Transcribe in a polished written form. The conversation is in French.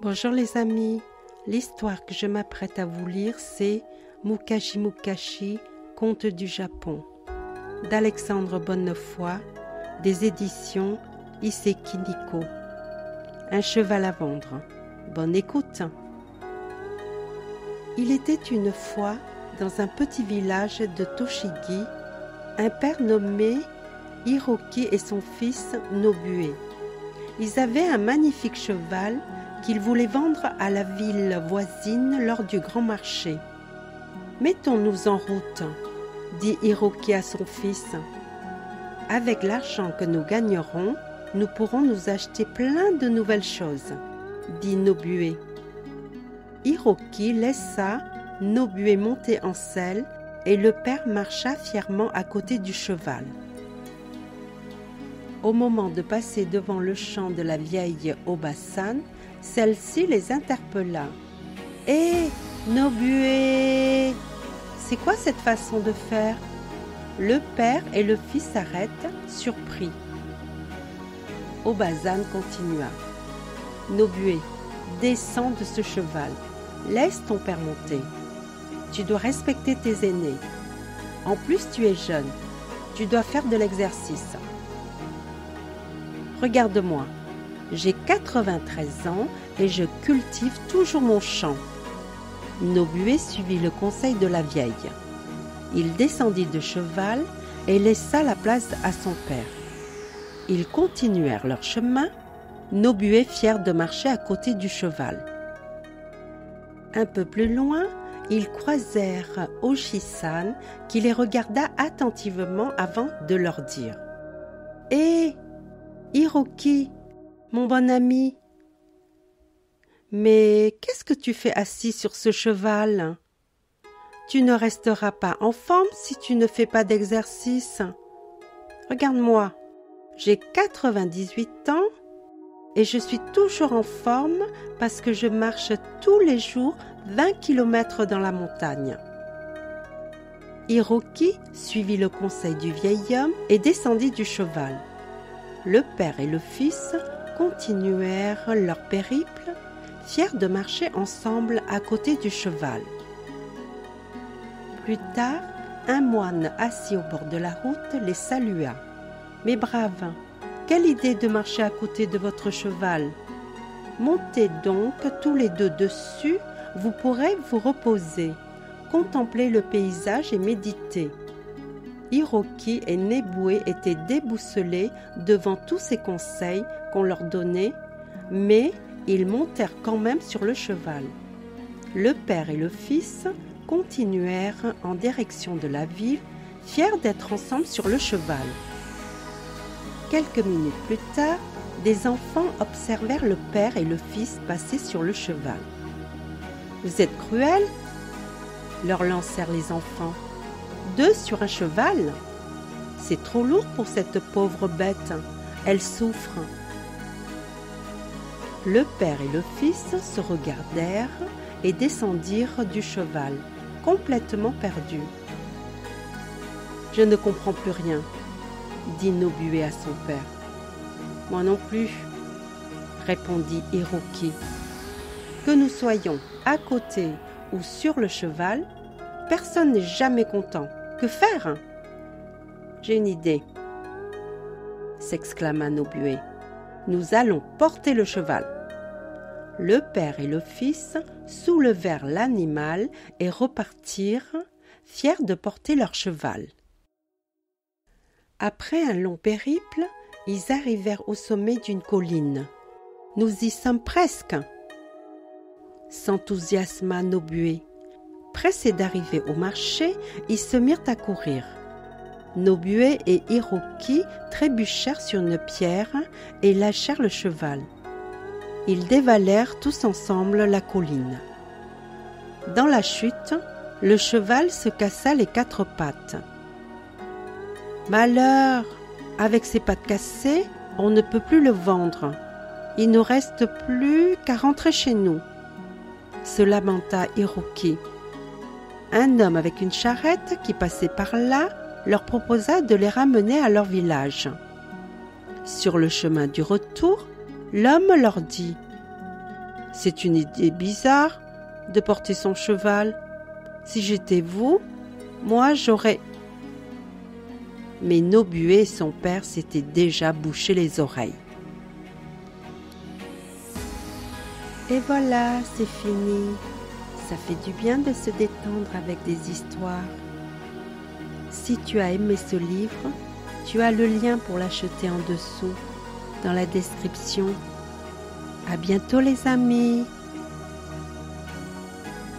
Bonjour les amis, l'histoire que je m'apprête à vous lire, c'est Mukashi Mukashi, conte du Japon, d'Alexandre Bonnefoy, des éditions Iseki Nico. Un cheval à vendre. Bonne écoute. Il était une fois, dans un petit village de Toshigi, un père nommé Hiroki et son fils Nobue. Ils avaient un magnifique cheval qu'ils voulaient vendre à la ville voisine lors du grand marché. « Mettons-nous en route », dit Hiroki à son fils. « Avec l'argent que nous gagnerons, nous pourrons nous acheter plein de nouvelles choses, » dit Nobue. Hiroki laissa Nobue monter en selle et le père marcha fièrement à côté du cheval. Au moment de passer devant le champ de la vieille Obasan, celle-ci les interpella. « Hé, Nobue, c'est quoi cette façon de faire ?» Le père et le fils s'arrêtent, surpris. Obasan continua. « Nobue, descends de ce cheval. Laisse ton père monter. Tu dois respecter tes aînés. En plus, tu es jeune. Tu dois faire de l'exercice. Regarde-moi. J'ai 93 ans et je cultive toujours mon champ. » Nobue suivit le conseil de la vieille. Il descendit de cheval et laissa la place à son père. Ils continuèrent leur chemin, Nobue fier de marcher à côté du cheval. Un peu plus loin, ils croisèrent Oshi-san qui les regarda attentivement avant de leur dire « Hé, Hiroki, mon bon ami, mais qu'est-ce que tu fais assis sur ce cheval? Tu ne resteras pas en forme si tu ne fais pas d'exercice. Regarde-moi, j'ai 98 ans et je suis toujours en forme parce que je marche tous les jours 20 km dans la montagne. » Hiroki suivit le conseil du vieil homme et descendit du cheval. Le père et le fils continuèrent leur périple, fiers de marcher ensemble à côté du cheval. Plus tard, un moine assis au bord de la route les salua. « Mes braves, quelle idée de marcher à côté de votre cheval! Montez donc tous les deux dessus, vous pourrez vous reposer, contempler le paysage et méditer. » Hiroki et Nobue étaient déboussolés devant tous ces conseils qu'on leur donnait, mais ils montèrent quand même sur le cheval. Le père et le fils continuèrent en direction de la ville, fiers d'être ensemble sur le cheval. Quelques minutes plus tard, des enfants observèrent le père et le fils passer sur le cheval. « Vous êtes cruels ?» leur lancèrent les enfants. « 2 sur un cheval? C'est trop lourd pour cette pauvre bête, elle souffre. » Le père et le fils se regardèrent et descendirent du cheval, complètement perdus. « Je ne comprends plus rien, » dit Nobue à son père. « Moi non plus, » répondit Hiroki. « Que nous soyons à côté ou sur le cheval, personne n'est jamais content. Que faire? »« J'ai une idée, » s'exclama Nobue. « Nous allons porter le cheval. » Le père et le fils soulevèrent l'animal et repartirent, fiers de porter leur cheval. Après un long périple, ils arrivèrent au sommet d'une colline. « Nous y sommes presque !» s'enthousiasma Nobue. Pressés d'arriver au marché, ils se mirent à courir. Nobue et Hiroki trébuchèrent sur une pierre et lâchèrent le cheval. Ils dévalèrent tous ensemble la colline. Dans la chute, le cheval se cassa les 4 pattes. « Malheur! Avec ses pattes cassées, on ne peut plus le vendre. Il ne reste plus qu'à rentrer chez nous, » se lamenta Hiroki. Un homme avec une charrette qui passait par là leur proposa de les ramener à leur village. Sur le chemin du retour, l'homme leur dit C'est une idée bizarre de porter son cheval. Si j'étais vous, moi j'aurais... Mais Nobué et son père s'étaient déjà bouché les oreilles. Et voilà, c'est fini. Ça fait du bien de se détendre avec des histoires. Si tu as aimé ce livre, tu as le lien pour l'acheter en dessous, dans la description. À bientôt les amis!